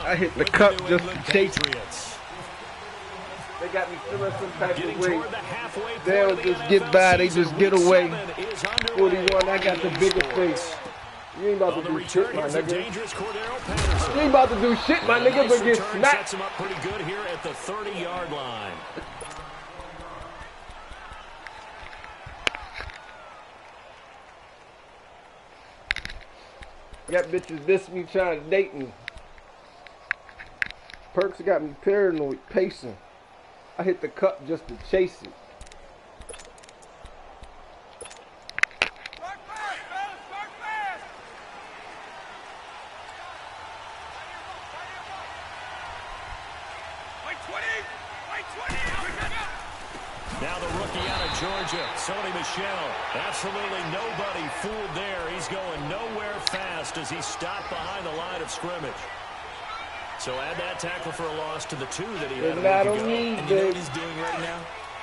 I hit the cup just to chase it. They got me feeling some type of way. They don't just get by, they just get away. 41, I got the bigger face. You ain't about to do shit, my nigga. You ain't about to do shit, my nigga, but get smacked. Sets him up pretty good here at the 30-yard line. Got bitches this me trying to date me. Perks got me paranoid, pacing. I hit the cup just to chase it. Now the rookie out of Georgia, Sony Michel. Absolutely nobody fooled there. He's going nowhere fast as he stopped behind the line of scrimmage. So add that tackle for a loss to the 2 that he had a week ago. And you know what he's doing right now?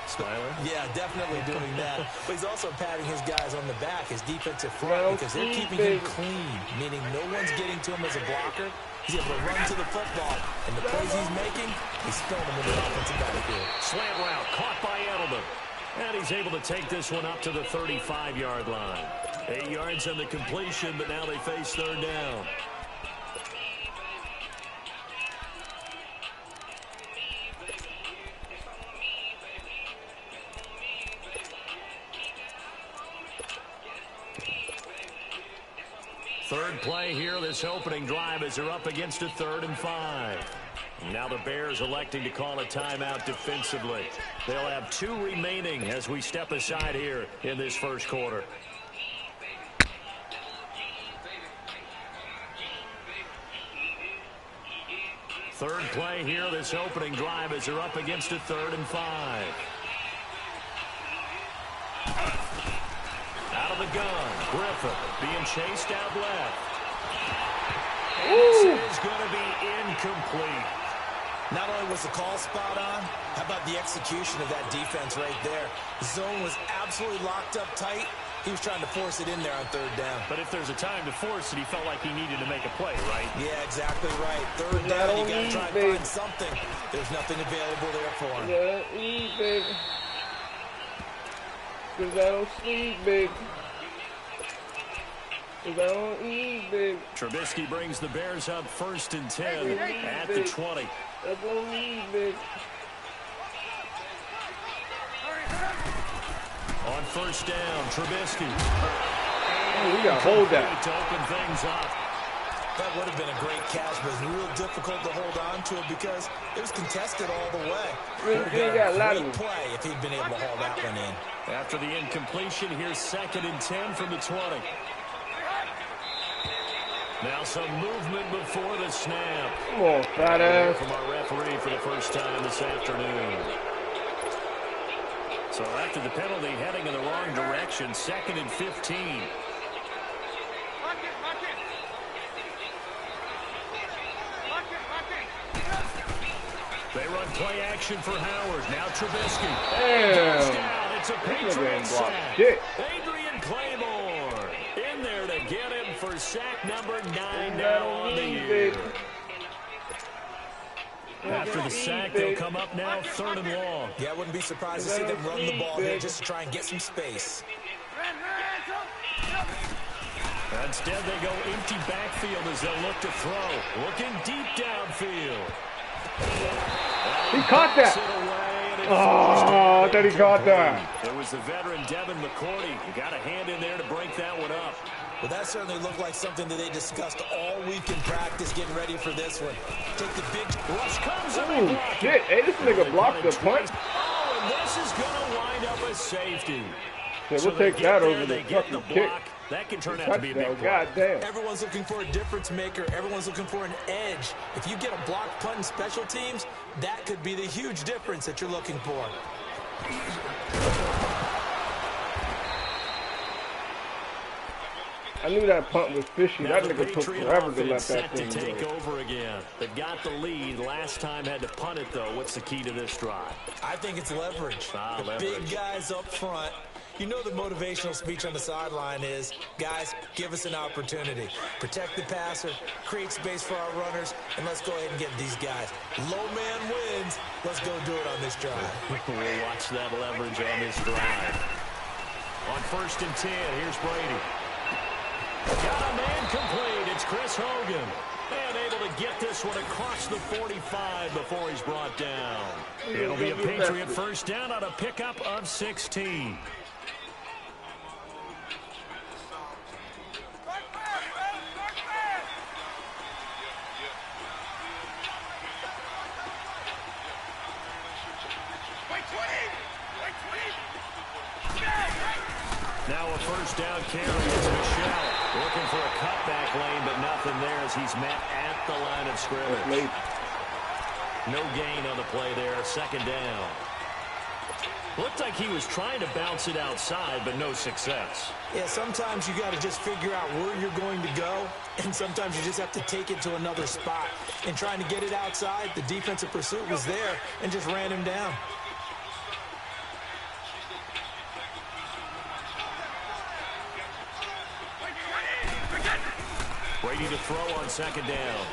Smiling? Yeah, definitely doing that. But he's also patting his guys on the back, his defensive front, because they're keeping him clean, meaning no one's getting to him as a blocker. He's able to run to the football, and the plays he's making, he's filling them in the offensive backfield. Slant route caught by Edelman. And he's able to take this one up to the 35-yard line. 8 yards on the completion, but now they face third down. Third play here, this opening drive, as they're up against a 3rd and 5. Now the Bears electing to call a timeout defensively. They'll have 2 remaining as we step aside here in this first quarter. Third play here, this opening drive, as they're up against a 3rd and 5. Out of the gun, Griffin being chased out left. This is going to be incomplete. Not only was the call spot on, how about the execution of that defense right there? The zone was absolutely locked up tight. He was trying to force it in there on 3rd down. But if there's a time to force it, he felt like he needed to make a play, right? Yeah, exactly right. 3rd down, you got to try and find something. There's nothing available there for him. Yeah, eat, baby. Cause I don't sleep, baby. Cause I don't eat, baby. Trubisky brings the Bears up 1st and 10 at the 20. I don't eat, baby. On 1st down, Trubisky. Oh, we got to hold that. To open things up. That would have been a great catch, but it was real difficult to hold on to it because it was contested all the way. Really got a lot of play if he'd been able to haul that one in. After the incompletion, here's 2nd and 10 from the 20. Now some movement before the snap. Come on, fat ass. From our referee for the first time this afternoon. So after the penalty, heading in the wrong direction, 2nd and 15. They run play action for Howard. Now Trubisky. Damn. It's a Patriot sack. Shit. Adrian Claymore in there to get him for sack number 9 now on the year. After the sack, they'll come up now 3rd and long. Yeah, I wouldn't be surprised to see them run the ball here just to try and get some space. Instead, they go empty backfield as they'll look to throw. Looking deep downfield. He caught that. Oh, I thought he caught that. It was the veteran Devin McCourty who got a hand in there to break that one up. Well, that certainly looked like something that they discussed all week in practice, getting ready for this one. Take the big rush comes up. Oh, shit. Hey, this nigga blocked the punt. Oh, and this is going to wind up a safety. Yeah, we'll take that over the fucking kick. That can turn out to be a big play. God damn. Everyone's looking for a difference maker. Everyone's looking for an edge. If you get a blocked punt in special teams, that could be the huge difference that you're looking for. I knew that punt was fishy. That nigga took forever to let that thing go. Take over again. They've got the lead. Last time had to punt it, though. What's the key to this drive? I think it's leverage. Leverage. Big guys up front. You know the motivational speech on the sideline is, guys, give us an opportunity. Protect the passer, create space for our runners, and let's go ahead and get these guys. Low man wins. Let's go do it on this drive. We'll watch that leverage on this drive. On 1st and 10, here's Brady. Got a man complete. It's Chris Hogan. And able to get this one across the 45 before he's brought down. It'll be a Patriot first down on a pickup of 16. Now a first down carry is Michelle. Looking for a cutback lane, but nothing there as he's met at the line of scrimmage. No gain on the play there. 2nd down. Looked like he was trying to bounce it outside, but no success. Yeah, sometimes you got to just figure out where you're going to go, and sometimes you just have to take it to another spot. And trying to get it outside, the defensive pursuit was there and just ran him down. Brady to throw on 2nd down.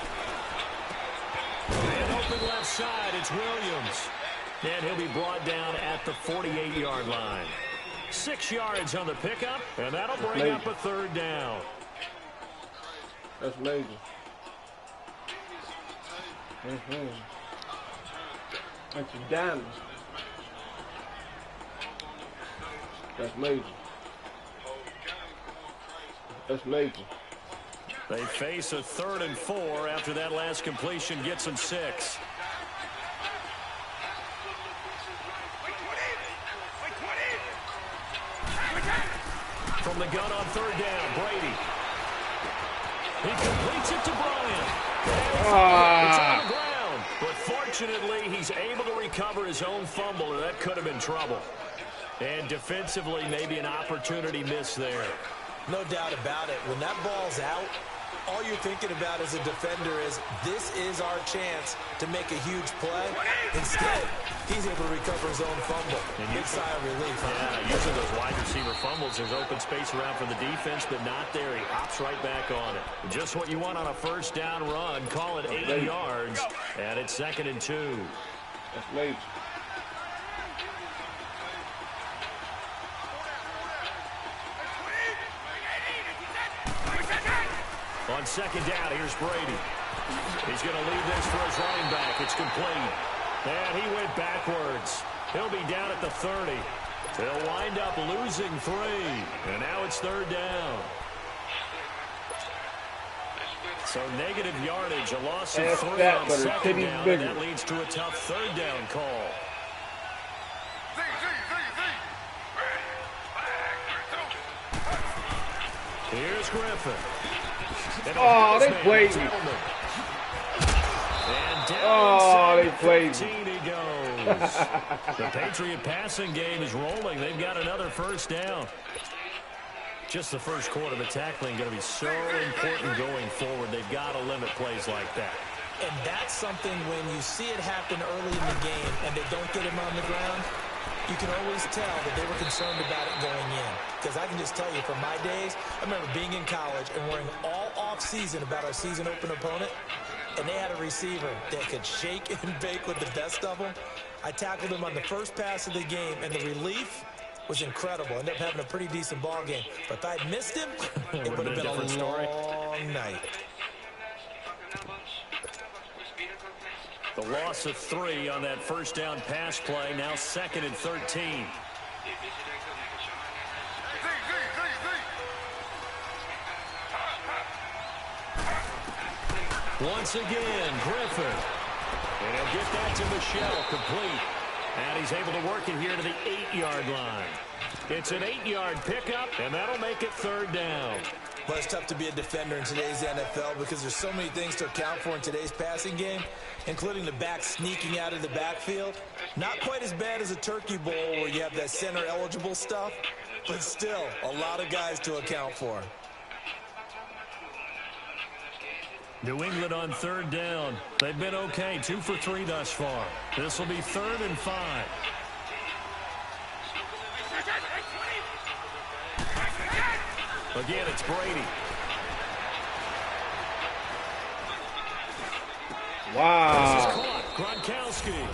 And open left side, it's Williams. And he'll be brought down at the 48-yard line. 6 yards on the pickup, and that'll bring up a 3rd down. That's major. That's a diamond. That's major. That's major. They face a 3rd and 4 after that last completion gets them 6. From the gun on 3rd down, Brady. He completes it to Bryant. It's on the ground. But fortunately, he's able to recover his own fumble, or that could have been trouble. And defensively, maybe an opportunity missed there. No doubt about it. When that ball's out, all you're thinking about as a defender is, this is our chance to make a huge play. Instead, he's able to recover his own fumble. Big sigh of relief. Yeah, usually those wide receiver fumbles, there's open space around for the defense, but not there. He hops right back on it. Just what you want on a first down run. Call it 8 yards, and it's 2nd and 2. That's major. On 2nd down, here's Brady. He's going to leave this for his running back. It's complete. And he went backwards. He'll be down at the 30. They'll wind up losing 3. And now it's 3rd down. So negative yardage, a loss of 3 on 2nd down. And that leads to a tough 3rd down call. Here's Griffin. Oh, they played me. Oh, they played me. He goes. The Patriot passing game is rolling. They've got another first down. Just the first quarter, the tackling going to be so important going forward. They've got to limit plays like that. And that's something when you see it happen early in the game and they don't get him on the ground, you can always tell that they were concerned about it going in. Because I can just tell you from my days, I remember being in college and worrying all off-season about our season open opponent, and they had a receiver that could shake and bake with the best of them. I tackled him on the first pass of the game, and the relief was incredible. Ended up having a pretty decent ball game. But if I had missed him, it would have been a long night. The loss of 3 on that first down pass play. Now 2nd and 13. Once again, Griffin. And he'll get that to Michelle, complete. And he's able to work it here to the 8-yard line. It's an 8-yard pickup, and that'll make it 3rd down. Well, it's tough to be a defender in today's NFL because there's so many things to account for in today's passing game, including the back sneaking out of the backfield. Not quite as bad as a turkey bowl where you have that center-eligible stuff, but still a lot of guys to account for. New England on 3rd down. They've been okay, 2 for 3 thus far. This will be 3rd and 5. Again, it's Brady. Wow. Gronkowski.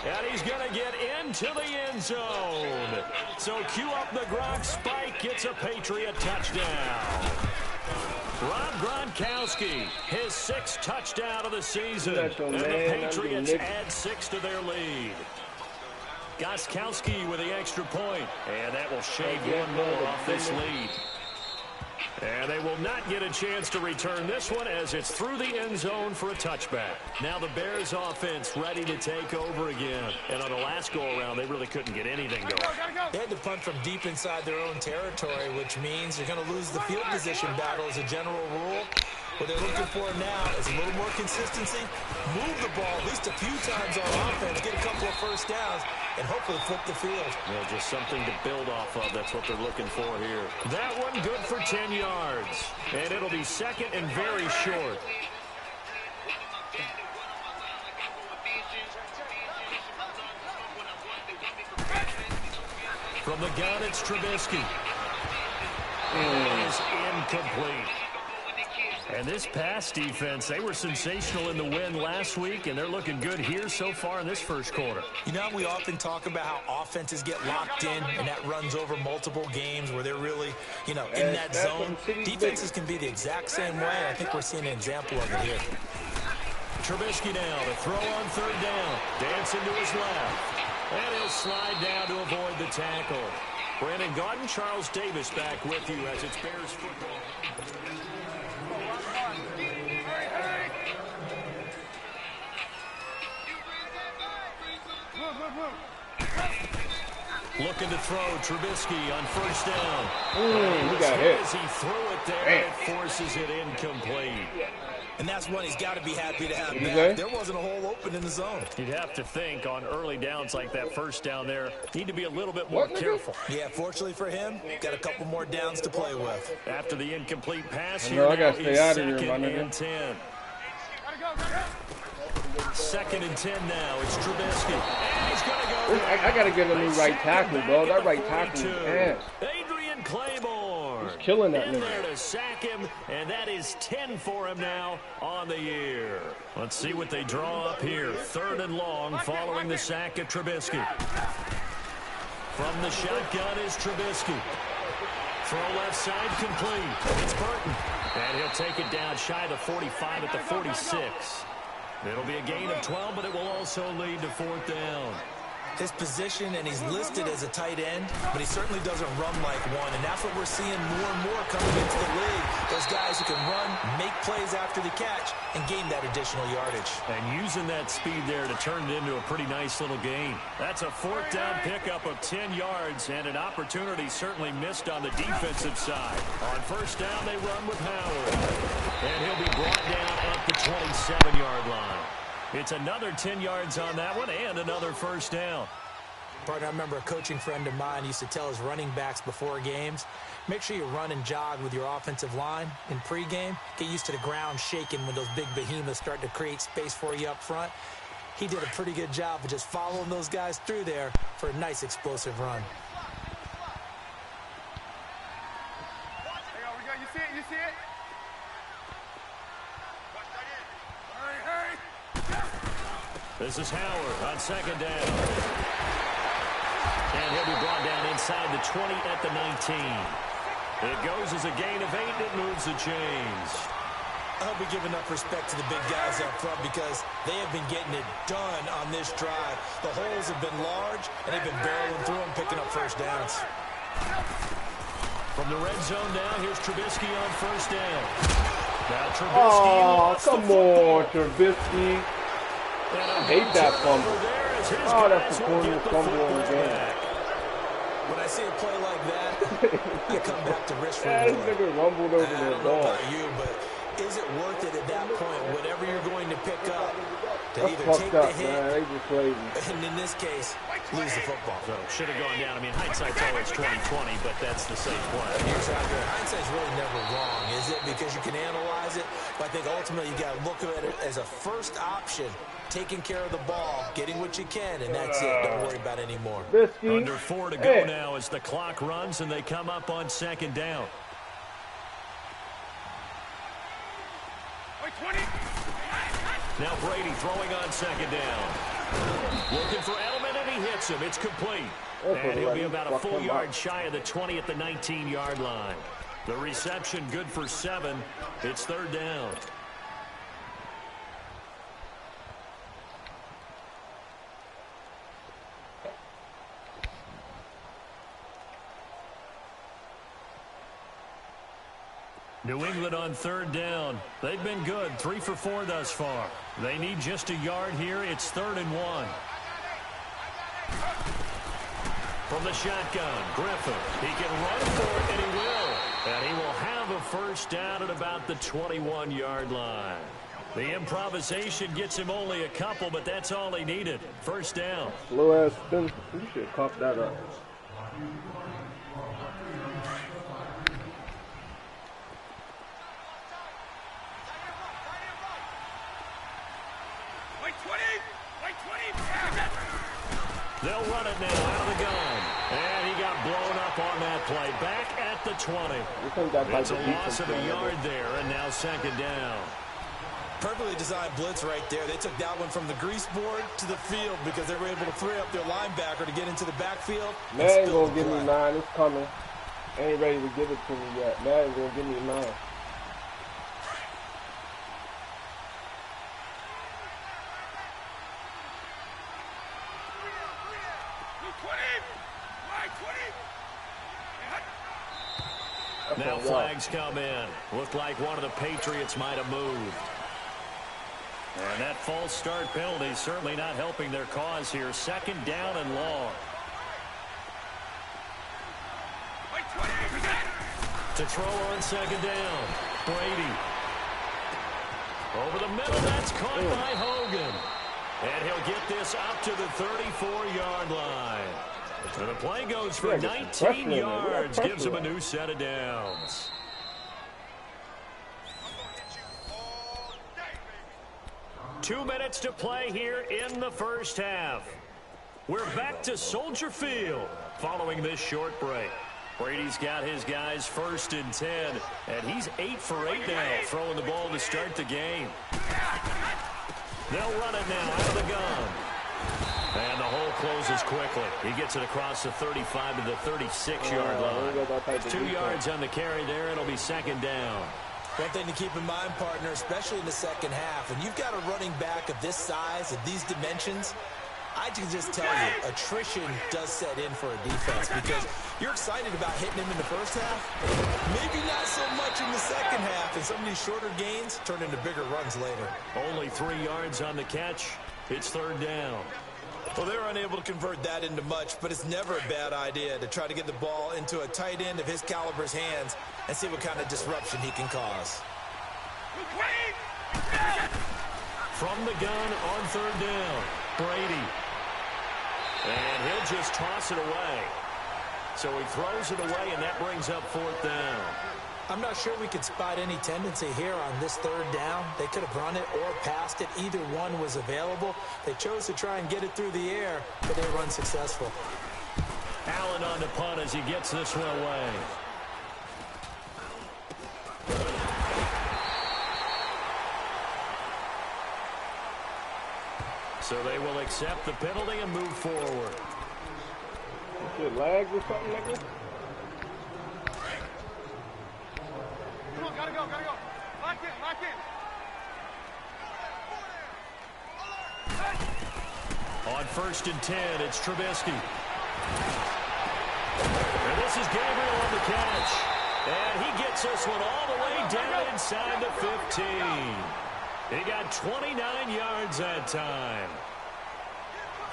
And he's going to get into the end zone. So cue up the Gronk spike. Gets a Patriot touchdown. Rob Gronkowski, his 6th touchdown of the season. And the Patriots add 6 to their lead. Gostkowski with the extra point. And that will shave one more off this lead. And they will not get a chance to return this one as it's through the end zone for a touchback. Now the Bears offense ready to take over again. And on the last go-around, they really couldn't get anything going. They had to punt from deep inside their own territory, which means you're going to lose the field position battle as a general rule. What they're looking for now is a little more consistency, move the ball at least a few times on offense, get a couple of first downs, and hopefully flip the field. Well, just something to build off of. That's what they're looking for here. That one good for 10 yards. And it'll be second and very short. From the gun, it's Trubisky. It is incomplete. And this pass defense, they were sensational in the win last week, and they're looking good here so far in this first quarter. You know, we often talk about how offenses get locked in, and that runs over multiple games where they're really, in that zone. Defenses can be the exact same way. I think we're seeing an example of it here. Trubisky now to throw on 3rd down. Dancing to his left. And he'll slide down to avoid the tackle. Brandon Gaudin, Charles Davis back with you as it's Bears football. Looking to throw Trubisky on 1st down. He got hit. As he threw it there, it forces it incomplete. And that's one he's got to be happy to have back. There wasn't a hole open in the zone. You'd have to think on early downs like that 1st down there, need to be a little bit more careful. Yeah, fortunately for him, got a couple more downs to play with. After the incomplete pass here, I gotta stay out of here, second and 10. 2nd and 10 now. It's Trubisky. And he's going to go. I got to get a new right tackle, bro. That right tackle is ass. Adrian Claymore. He's killing that in there to sack him, and that is 10 for him now on the year. Let's see what they draw up here. 3rd and long following the sack of Trubisky. From the shotgun is Trubisky. Throw left side complete. It's Burton. And he'll take it down shy of the 45 at the 46. It'll be a gain of 12, but it will also lead to 4th down. His position, and he's listed as a tight end, but he certainly doesn't run like one, and that's what we're seeing more and more coming into the league. Those guys who can run, make plays after the catch, and gain that additional yardage. And using that speed there to turn it into a pretty nice little gain. That's a 4th down pickup of 10 yards, and an opportunity certainly missed on the defensive side. On 1st down, they run with Howard. And he'll be brought down at the 27-yard line. It's another 10 yards on that one and another 1st down. Partner, I remember a coaching friend of mine used to tell his running backs before games, make sure you run and jog with your offensive line in pregame. Get used to the ground shaking when those big behemoths start to create space for you up front. He did a pretty good job of just following those guys through there for a nice explosive run. You see it? You see it? This is Howard on 2nd down. And he'll be brought down inside the 20 at the 19. It goes as a gain of 8. It moves the chains. I hope we give enough respect to the big guys up front because they have been getting it done on this drive. The holes have been large, and they've been barreling through them, picking up 1st downs. From the red zone now, here's Trubisky on 1st down. Now Trubisky. Come on, Trubisky. I hate that fumble. That's the corniest fumble in the game. When I see a play like that, I come back to wrist this nigga rumbled over the ball. I don't know about you, but is it worth it at that point, whatever you're going to pick up, to either take the hit, and in this case, lose the football? So should have gone down. I mean, hindsight's always 20/20, but that's the safe play. Exactly. Hindsight's really never wrong, is it? Because you can analyze it, but I think ultimately you got to look at it as a first option. Taking care of the ball, getting what you can, and that's it. Don't worry about it anymore. Under 4 to go now as the clock runs and they come up on 2nd down. Now Brady throwing on second down. Looking for Edelman, and he hits him. It's complete. And he'll be about a full yard shy of the 20 at the 19-yard line. The reception good for 7. It's third down. New England on third down. They've been good, 3 for 4 thus far. They need just a yard here. It's 3rd and 1. From the shotgun, Griffin. He can run for it, and he will. And he will have a first down at about the 21-yard line. The improvisation gets him only a couple, but that's all he needed. First down. Slow ass spin. You should have coughed that up. They'll run it now out of the gun. And he got blown up on that play. Back at the 20. It's a loss of a yard there, and now second down. Perfectly designed blitz right there. They took that one from the grease board to the field because they were able to free up their linebacker to get into the backfield. Man ain't going to give me 9. It's coming. Ain't ready to give it to me yet. Man ain't going to give me 9. Now flags come in. Looked like one of the Patriots might have moved. And that false start penalty certainly not helping their cause here. Second down and long. To throw on second down. Brady. Over the middle. That's caught by Hogan. And he'll get this up to the 34-yard line. And the play goes for 19 yards, gives him a new set of downs. Two minutes to play here in the first half. We're back to Soldier Field following this short break. Brady's got his guys 1st and 10, and he's 8 for 8 now, throwing the ball to start the game. They'll run it now out of the gun. And the hole closes quickly. He gets it across the 35 to the 36-yard line. 2 yards on the carry there. It'll be second down. One thing to keep in mind, partner, especially in the second half, when you've got a running back of this size, of these dimensions, I can just tell you, attrition does set in for a defense because you're excited about hitting him in the first half. Maybe not so much in the second half, and some of these shorter gains turn into bigger runs later. Only 3 yards on the catch. It's third down. Well, they're unable to convert that into much, but it's never a bad idea to try to get the ball into a tight end of his caliber's hands and see what kind of disruption he can cause. From the gun on third down, Brady. And he'll just toss it away. So he throws it away, and that brings up fourth down. I'm not sure we could spot any tendency here on this third down. They could have run it or passed it. Either one was available. They chose to try and get it through the air, but they were unsuccessful. Allen on the punt as he gets this one away. So they will accept the penalty and move forward. Is it lags or something like this? Come on, gotta go. Lock in. On 1st and 10, it's Trubisky. And this is Gabriel on the catch. And he gets this one all the way down inside the 15. He got 29 yards that time.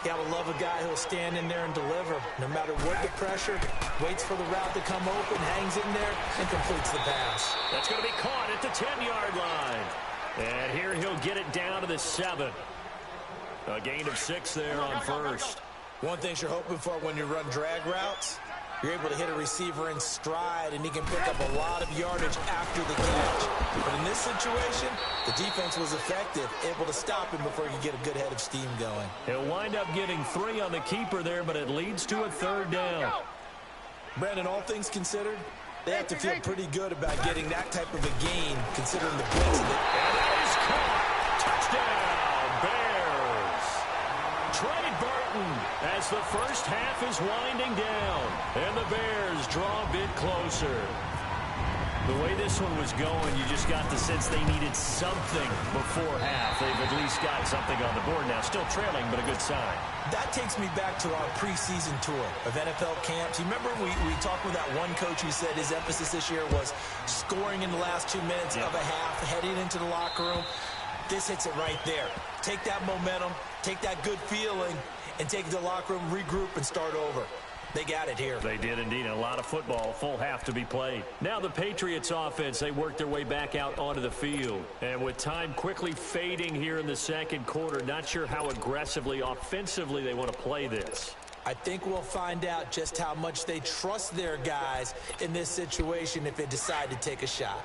Gotta love a guy who'll stand in there and deliver. No matter what the pressure, waits for the route to come open, hangs in there, and completes the pass. That's going to be caught at the 10-yard line. And here he'll get it down to the 7. A gain of 6 there on first. One thing you're hoping for when you run drag routes, you're able to hit a receiver in stride, and he can pick up a lot of yardage after the catch. But in this situation, the defense was effective, able to stop him before he could get a good head of steam going. He'll wind up getting 3 on the keeper there, but it leads to a third down. Brandon, all things considered, they have to feel pretty good about getting that type of a gain, considering the blitz. And that is caught. Touchdown. Trey Burton as the first half is winding down. And the Bears draw a bit closer. The way this one was going, you just got the sense they needed something before half. They've at least got something on the board now. Still trailing, but a good sign. That takes me back to our preseason tour of NFL camps. You remember we talked with that one coach who said his emphasis this year was scoring in the last 2 minutes of a half, heading into the locker room. This hits it right there. Take that momentum, take that good feeling, and take it to the locker room, regroup, and start over. They got it here. They did indeed. A lot of football, full half to be played. Now the Patriots offense, they work their way back out onto the field. And with time quickly fading here in the second quarter, not sure how aggressively, offensively they want to play this. I think we'll find out just how much they trust their guys in this situation if they decide to take a shot.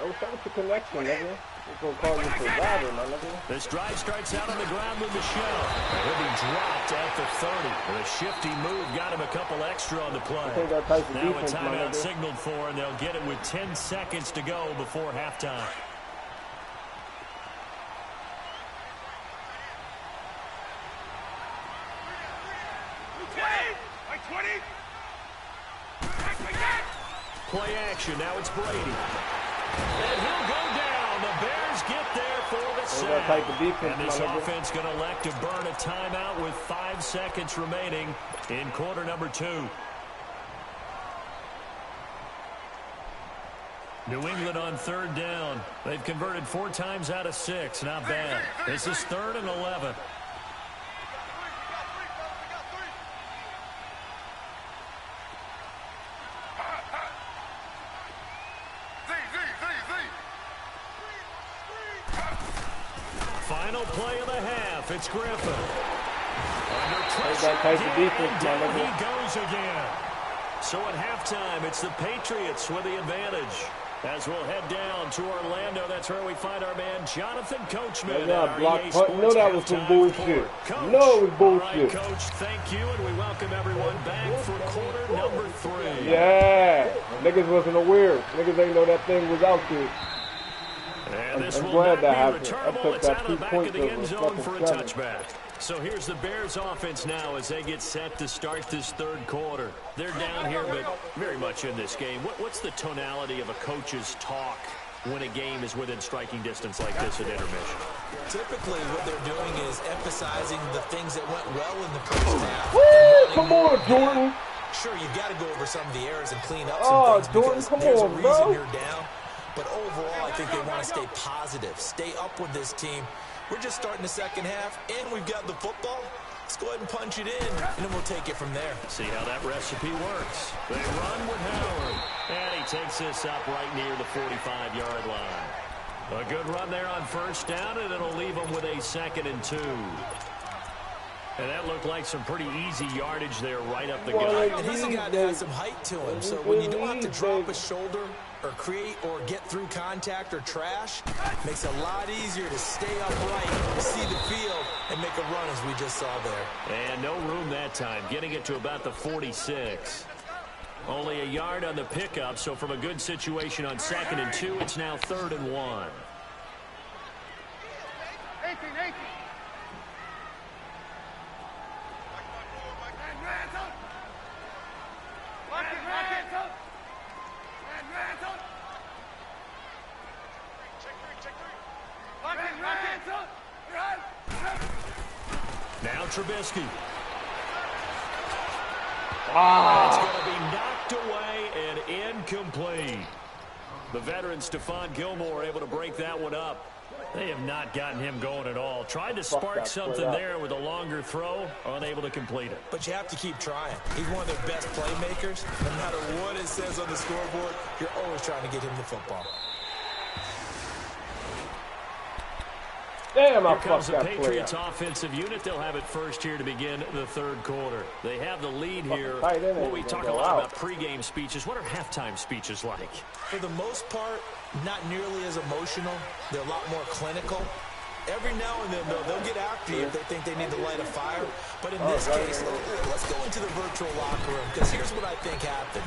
What's the connection, nigga? We're going to call you survivor, my nigga. This drive starts out on the ground with Michel. He'll be dropped at the 30. The shifty move got him a couple extra on the play. Now a timeout signaled for, and they'll get it with 10 seconds to go before halftime. Play action. Now it's Brady. And he'll go down. The Bears get there for the sack. And this offense going to elect to burn a timeout with 5 seconds remaining in quarter number 2. New England on third down. They've converted 4 times out of 6. Not bad. This is 3rd and 11. Final play of the half. It's Griffin. Under pressure again, he goes again. So at halftime, it's the Patriots with the advantage. As we'll head down to Orlando, that's where we find our man Jonathan Coachman. No, that was some bullshit. No, it was bullshit. All right, Coach, thank you, and we welcome everyone back for quarter number 3. Yeah, niggas wasn't aware. Niggas ain't know that thing was out there. And this I'm will glad that not be happened. returnable. It's out of the 2 back points of the end zone for a 7. touchback. So here's the Bears offense now as they get set to start this third quarter. They're down here, but very much in this game. What's the tonality of a coach's talk when a game is within striking distance like this at intermission? Typically, what they're doing is emphasizing the things that went well in the first half. Woo! Come on, Jordan. Sure, you've got to go over some of the errors and clean up some things Jordan, because there's a reason you're down. But overall, I think they want to stay positive, stay up with this team. We're just starting the second half, and we've got the football. Let's go ahead and punch it in, and then we'll take it from there. See how that recipe works. They run with Howard, and he takes this up right near the 45-yard line. A good run there on first down, and it'll leave them with a 2nd and 2. And that looked like some pretty easy yardage there right up the gut. And he's a guy that has some height to him, so when you don't have to drop a shoulder or create or get through contact or trash, makes it a lot easier to stay upright, see the field, and make a run as we just saw there. And no room that time, getting it to about the 46. Only a yard on the pickup, so from a good situation on 2nd and 2, it's now 3rd and 1. 18. Now Trubisky. It's going to be knocked away and incomplete. The veteran Stephon Gilmore able to break that one up. They have not gotten him going at all. Tried to spark something there with a longer throw, unable to complete it. But you have to keep trying. He's one of their best playmakers. No matter what it says on the scoreboard, you're always trying to get him the football. Damn, Here comes the Patriots offensive unit. They'll have it first here to begin the third quarter. They have the lead here. Well, we talk a lot about pregame speeches. What are halftime speeches like? For the most part, not nearly as emotional. They're a lot more clinical. Every now and then, though, they'll get after you if they think they need to light a fire. But in this case, let's go into the virtual locker room, because here's what I think happened.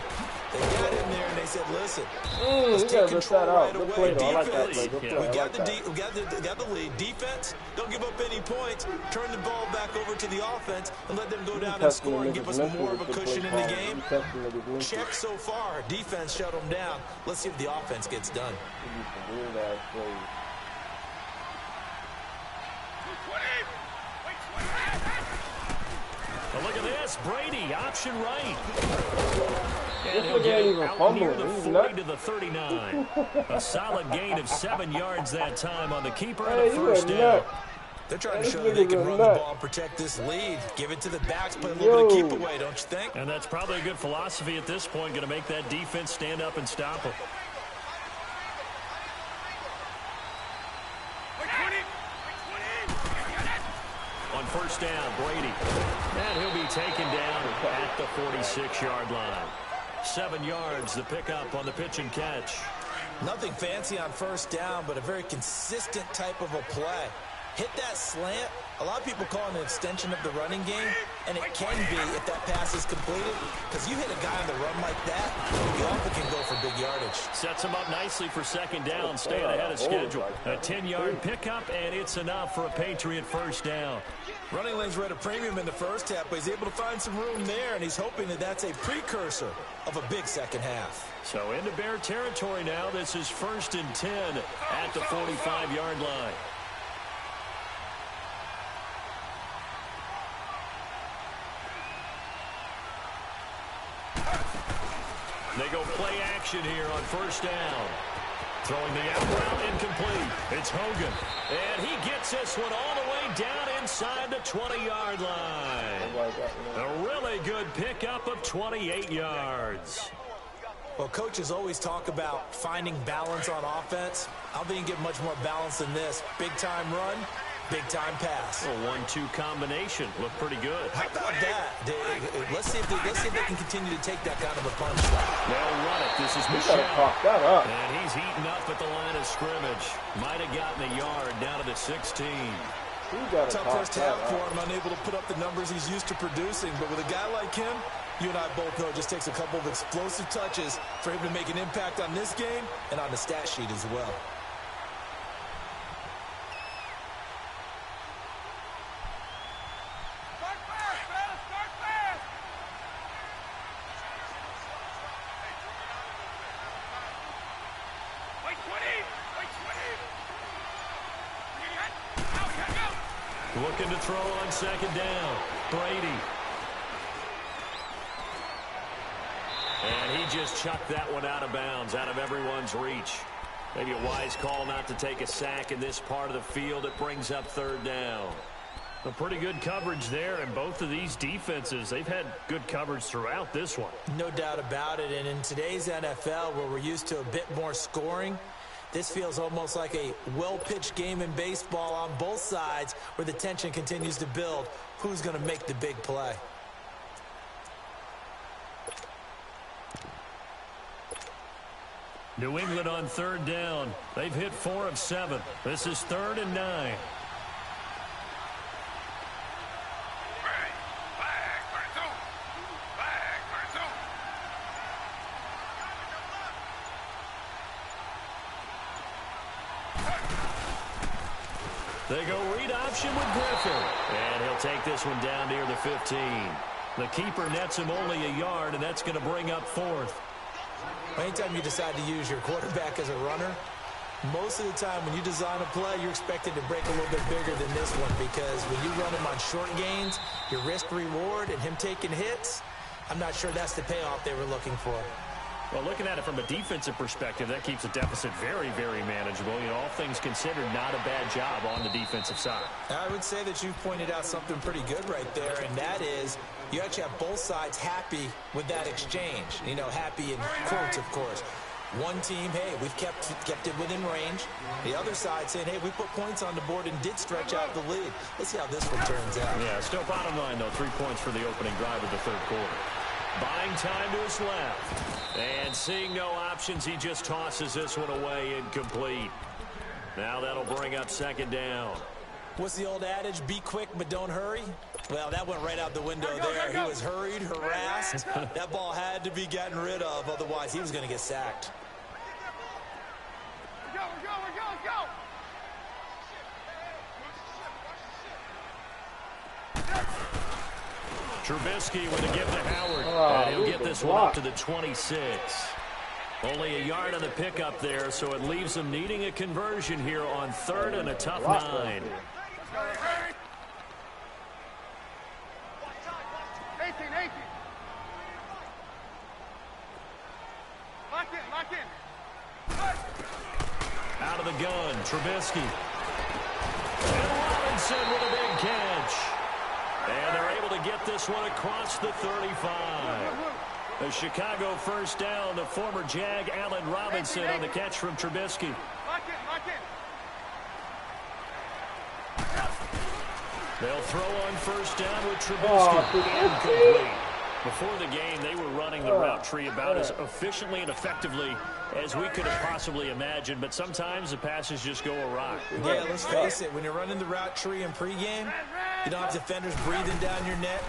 They got in there and they said, listen, let's take control right away. Defense, we got the lead. Defense, don't give up any points. Turn the ball back over to the offense and let them go down and score and give us more of a cushion in the game. Check so far. Defense shut them down. Let's see if the offense gets done. Well, look at this. Brady, option right. And he'll get out near the 40 to the 39. A solid gain of 7 yards that time on the keeper and a first down. They're trying to show that they can run the ball and protect this lead. Give it to the backs, play a little bit of keep away, don't you think? And that's probably a good philosophy at this point, going to make that defense stand up and stop them. On first down, Brady. And he'll be taken down at the 46-yard line. 7 yards, the pickup on the pitch and catch. Nothing fancy on first down, but a very consistent type of a play. Hit that slant. A lot of people call it an extension of the running game, and it can be if that pass is completed, because you hit a guy on the run like that, you often can go for big yardage. Sets him up nicely for second down, staying ahead of schedule. A 10-yard pickup, and it's enough for a Patriot first down. Running lanes were at a premium in the first half, but he's able to find some room there, and he's hoping that that's a precursor of a big second half. So into Bear territory now. This is 1st and 10 at the 45-yard line. They go play action here on first down. Throwing the out route incomplete. It's Hogan. And he gets this one all the way down inside the 20-yard line. A really good pickup of 28 yards. Well, coaches always talk about finding balance on offense. I don't think you get much more balance than this. Big-time run, big-time pass. A 1-2 combination. Looked pretty good. How about that? Let's see if they can continue to take that kind of a punch. They'll run it. This is Michelle. And he's heating up at the line of scrimmage. Might have gotten a yard down to the 16. Tough first half for him, unable to put up the numbers he's used to producing. But with a guy like him, you and I both know it just takes a couple of explosive touches for him to make an impact on this game and on the stat sheet as well. Looking to throw on second down. Brady. And he just chucked that one out of bounds, out of everyone's reach. Maybe a wise call not to take a sack in this part of the field. It brings up third down. A pretty good coverage there, and both of these defenses, they've had good coverage throughout this one. No doubt about it, and in today's NFL, where we're used to a bit more scoring, this feels almost like a well-pitched game in baseball on both sides where the tension continues to build. Who's going to make the big play? New England on third down. They've hit 4 of 7. This is 3rd and 9. They go read option with Griffin. And he'll take this one down near the 15. The keeper nets him only a yard, and that's going to bring up 4th. Anytime you decide to use your quarterback as a runner, most of the time when you design a play, you're expected to break a little bit bigger than this one, because when you run him on short gains, your risk-reward and him taking hits, I'm not sure that's the payoff they were looking for. Well, looking at it from a defensive perspective, that keeps the deficit very, very manageable. You know, all things considered, not a bad job on the defensive side. I would say that you've pointed out something pretty good right there, and that is you actually have both sides happy with that exchange. You know, happy in quotes, of course. One team, hey, we've kept it within range. The other side saying, hey, we put points on the board and did stretch out the lead. Let's see how this one turns out. Yeah, still bottom line, though, 3 points for the opening drive of the third quarter. Buying time to his left. And seeing no options, he just tosses this one away incomplete. Now that'll bring up second down. What's the old adage? Be quick, but don't hurry. Well, that went right out the window there. He was hurried, harassed. That ball had to be gotten rid of. Otherwise, he was going to get sacked. Go, go, go, go! Trubisky with the give to Howard. And he'll get this one up to the 26. Only a yard on the pickup there, so it leaves them needing a conversion here on 3rd and a tough 9. 18. Lock in. Out of the gun, Trubisky. And Robinson with a big catch. And they're able to get this one across the 35. A Chicago first down to former Jag Allen Robinson on the catch from Trubisky. Lock in. They'll throw on first down with Trubisky. Incomplete. Before the game, they were running the route tree about as efficiently and effectively as we could have possibly imagined, but sometimes the passes just go awry. Yeah, let's face it. When you're running the route tree in pregame, you don't have defenders breathing down your neck.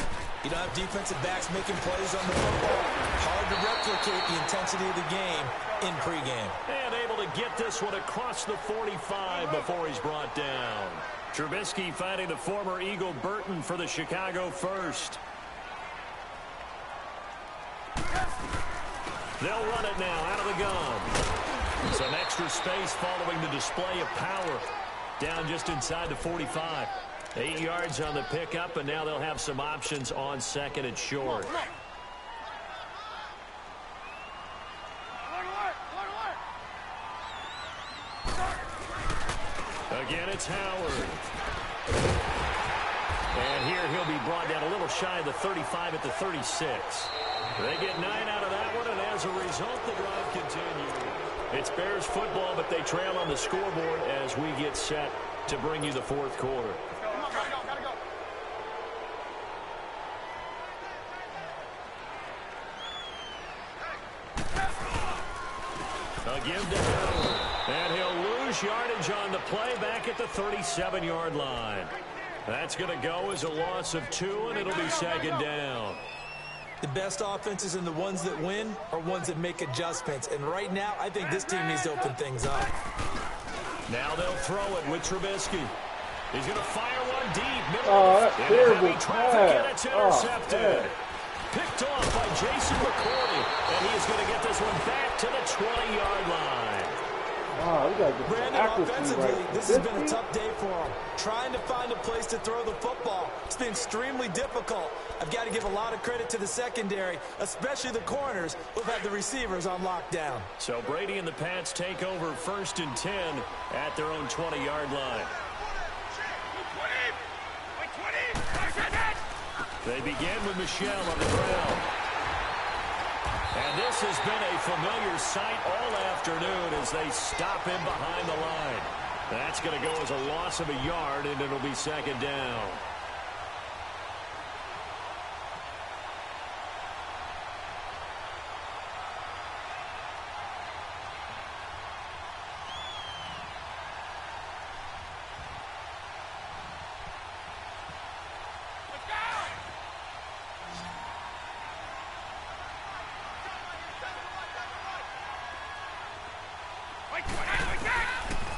You don't have defensive backs making plays on the football. Hard to replicate the intensity of the game in pregame. And able to get this one across the 45 before he's brought down. Trubisky finding the former Eagle Burton for the Chicago first. They'll run it now out of the gun. Some extra space following the display of power. Down just inside the 45. 8 yards on the pickup, and now they'll have some options on 2nd and short. Again, it's Howard. And here he'll be brought down a little shy of the 35 at the 36. They get 9 out of that one, and as a result, the drive continues. It's Bears football, but they trail on the scoreboard as we get set to bring you the 4th quarter. Gotta go. Again to Howard. And he'll lose yardage on the play back at the 37-yard line. That's going to go as a loss of 2, and it'll be 2nd down. The best offenses and the ones that win are ones that make adjustments. And right now, I think this team needs to open things up. Now they'll throw it with Trubisky. He's going to fire one deep. That's terrible. And it's intercepted. Picked off by Jason McCourty. And he is going to get this one back to the 20-yard line. We got to get Brandon, offensively, this has been a tough day for him. Trying to find a place to throw the football. It's been extremely difficult. I've got to give a lot of credit to the secondary, especially the corners who've had the receivers on lockdown. So Brady and the Pats take over 1st and 10 at their own 20-yard line. They begin with Michel on the ground. And this has been a familiar sight all afternoon as they stop him behind the line. That's going to go as a loss of a yard, and it'll be 2nd down.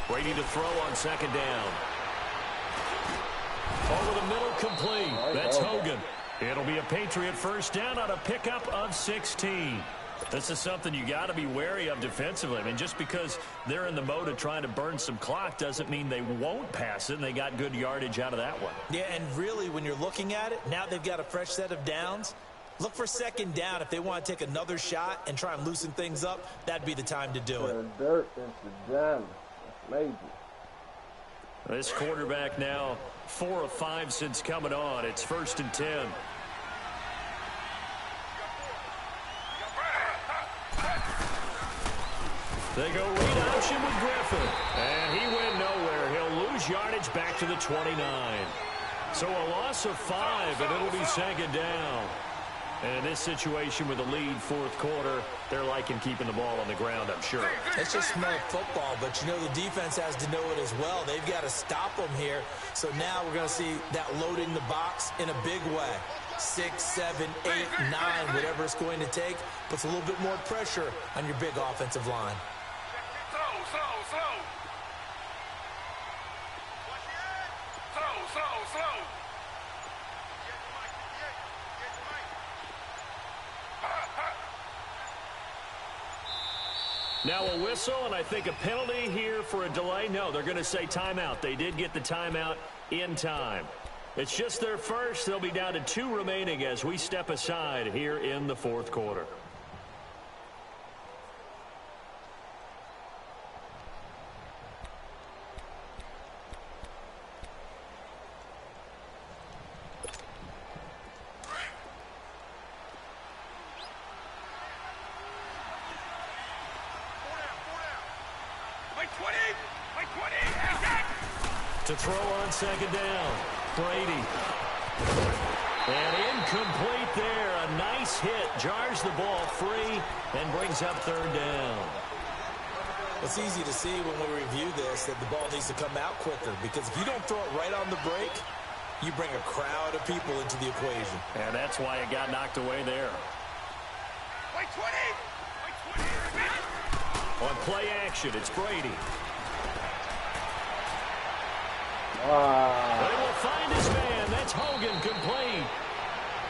Brady to throw on 2nd down. Over the middle, complete. That's Hogan. It'll be a Patriot first down on a pickup of 16. This is something you got to be wary of defensively. I mean, just because they're in the mode of trying to burn some clock doesn't mean they won't pass it, and they got good yardage out of that one. Yeah, and really, when you're looking at it, now they've got a fresh set of downs. Look for 2nd down. If they want to take another shot and try and loosen things up, that'd be the time to do it. Dirt into John. That's major. This quarterback now 4 of 5 since coming on. It's 1st and 10. They go read option with Griffin. And he went nowhere. He'll lose yardage back to the 29. So a loss of 5, and it'll be 2nd down. And in this situation with the lead fourth quarter, they're liking keeping the ball on the ground, I'm sure. It's just smart football, but you know the defense has to know it as well. They've got to stop them here. So now we're going to see that loading the box in a big way. 6, 7, 8, 9, whatever it's going to take, puts a little bit more pressure on your big offensive line. Now a whistle, and I think a penalty here for a delay. No, they're going to say timeout. They did get the timeout in time. It's just their first. They'll be down to 2 remaining as we step aside here in the fourth quarter. To throw on second down, Brady. And incomplete there. A nice hit. Jars the ball free and brings up third down. It's easy to see when we review this that the ball needs to come out quicker, because if you don't throw it right on the break, you bring a crowd of people into the equation. And that's why it got knocked away there. On play action, it's Brady. They will find his man. That's Hogan, complete.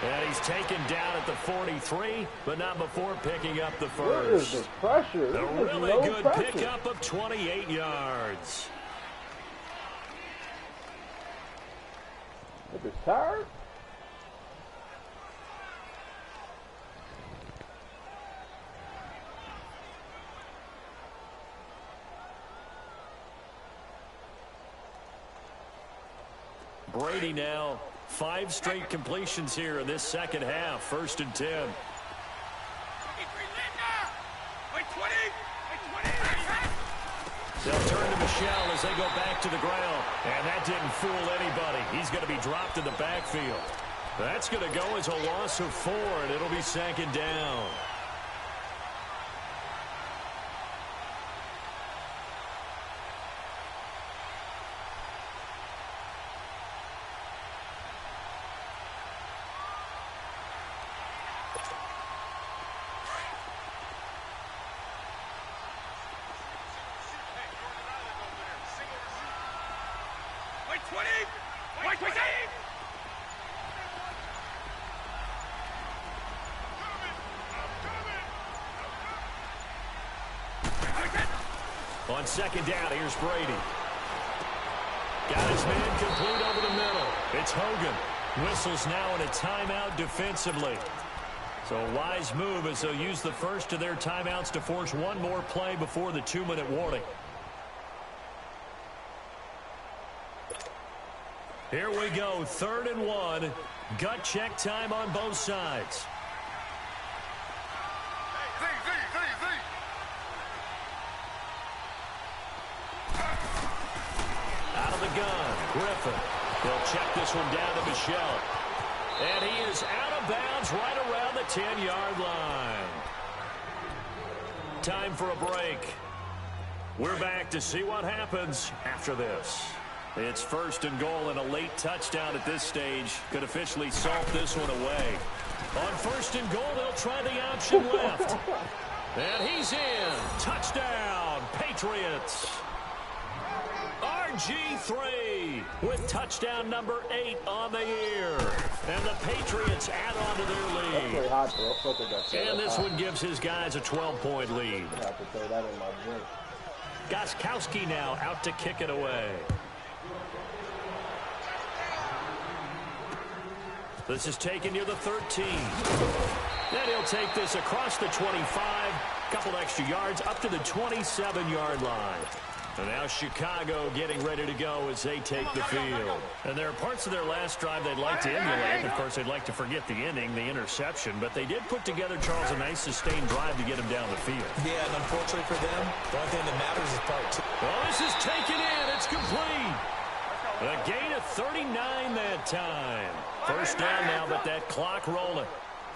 And he's taken down at the 43, but not before picking up the first. What is the pressure? A really good pickup of 28 yards. Is it tired? Brady now 5 straight completions here in this second half. 1st and 10. They'll turn to Michel as they go back to the ground. And that didn't fool anybody. He's going to be dropped in the backfield. That's going to go as a loss of 4, and it'll be 2nd down. On second down, here's Brady. Got his man complete over the middle. It's Hogan. Whistles now in a timeout defensively. So a wise move as they'll use the first of their timeouts to force one more play before the 2-minute warning. Here we go, 3rd and 1. Gut check time on both sides. Out of the gun, Griffin. They'll check this one down to Michel. And he is out of bounds right around the 10-yard line. Time for a break. We're back to see what happens after this. It's 1st and goal, and a late touchdown at this stage could officially salt this one away. On 1st and goal, they'll try the option left. And he's in. Touchdown, Patriots. RG3 with touchdown number 8 on the year. And the Patriots add on to their lead. And this one gives his guys a 12-point lead. Gostkowski now out to kick it away. This is taken near the 13. Then he'll take this across the 25. Couple extra yards up to the 27-yard line. And now Chicago getting ready to go as they take the field. And there are parts of their last drive they'd like to emulate. Of course, they'd like to forget the inning, the interception. But they did put together, Charles, a nice sustained drive to get him down the field. Yeah, and unfortunately for them, the only thing that matters is part 2. Well, this is taken in. It's complete. A gain of 39 that time. 1st down now, but that clock rolling.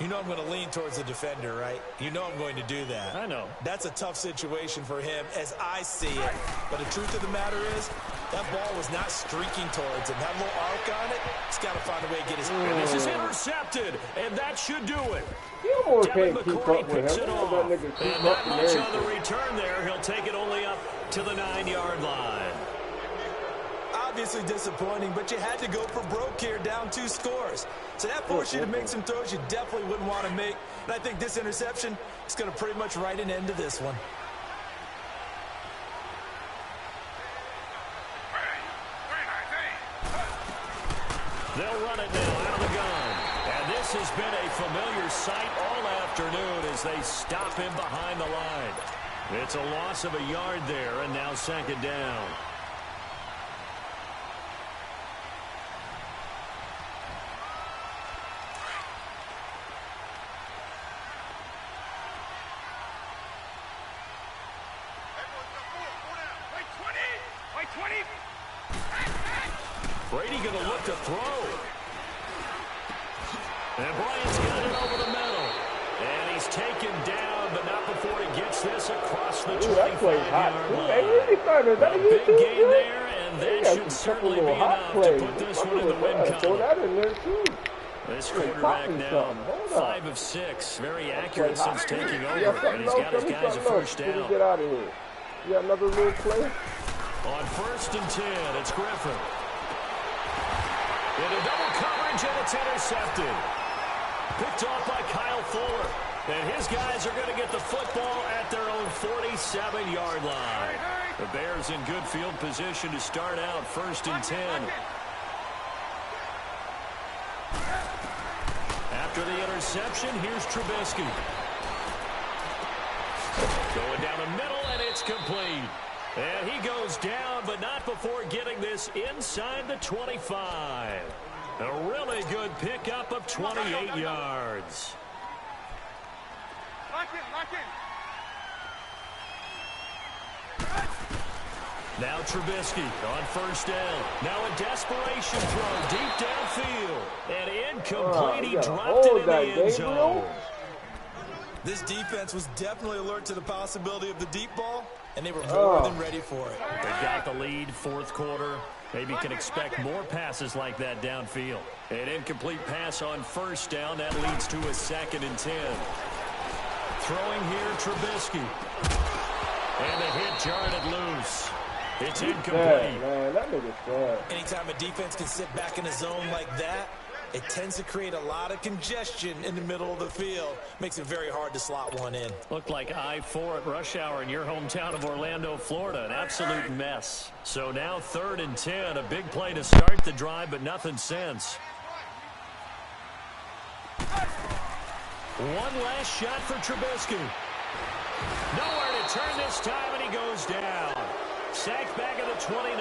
You know I'm going to lean towards the defender, right? You know I'm going to do that. I know. That's a tough situation for him as I see it. But the truth of the matter is, that ball was not streaking towards him. That little arc on it, he's got to find a way to get his... And this is intercepted, and that should do it. You almost Devin can't keep McCourty up with picks him. it off. And Not not much on the return there. He'll take it only up to the 9-yard line. Obviously disappointing, but you had to go for broke here, down 2 scores. So that forced you to make some throws you definitely wouldn't want to make. And I think this interception is going to pretty much write an end to this one. They'll run it now out of the gun. And this has been a familiar sight all afternoon as they stop him behind the line. It's a loss of a yard there, and now 2nd down. Brady going to look to throw. And Bryant's got it over the middle. And he's taken down, but not before he gets this across the 25-yard line. A big gain there, and that should certainly be enough to put this one in the win column. This quarterback now, 5 of 6. Very accurate since taking over, and he's got his guys a first down. Get out of here. You got another little play? On 1st and 10, it's Griffin. Into double coverage, and it's intercepted. Picked off by Kyle Fuller. And his guys are going to get the football at their own 47-yard line. The Bears in good field position to start out 1st and 10. After the interception, here's Trubisky. Going down the middle, and it's complete. And he goes down, but not before getting this inside the 25. A really good pickup of 28 yards. Lock in. Now Trubisky on 1st down. Now a desperation throw deep downfield. And incomplete. He dropped it in the end zone. This defense was definitely alert to the possibility of the deep ball, and they were more than ready for it. They've got the lead, 4th quarter. Maybe can expect more passes like that downfield. An incomplete pass on 1st down. That leads to a 2nd and 10. Throwing here, Trubisky. And the hit jarred it loose. It's incomplete. Man, that nigga's sad. Anytime a defense can sit back in a zone like that, it tends to create a lot of congestion in the middle of the field. Makes it very hard to slot one in. Looked like I-4 at rush hour in your hometown of Orlando, Florida. An absolute mess. So now 3rd and 10. A big play to start the drive, but nothing since. One last shot for Trubisky. Nowhere to turn this time, and he goes down. Sacked back at the 29.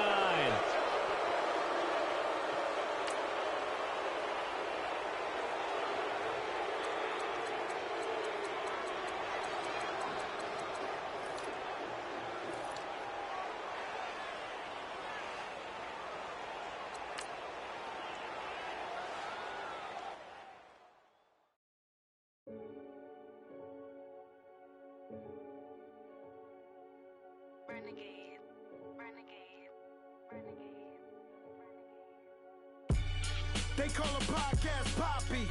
They call a podcast Poppy.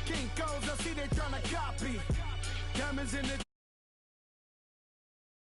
King goes, I see they tryna copy. Diamonds in the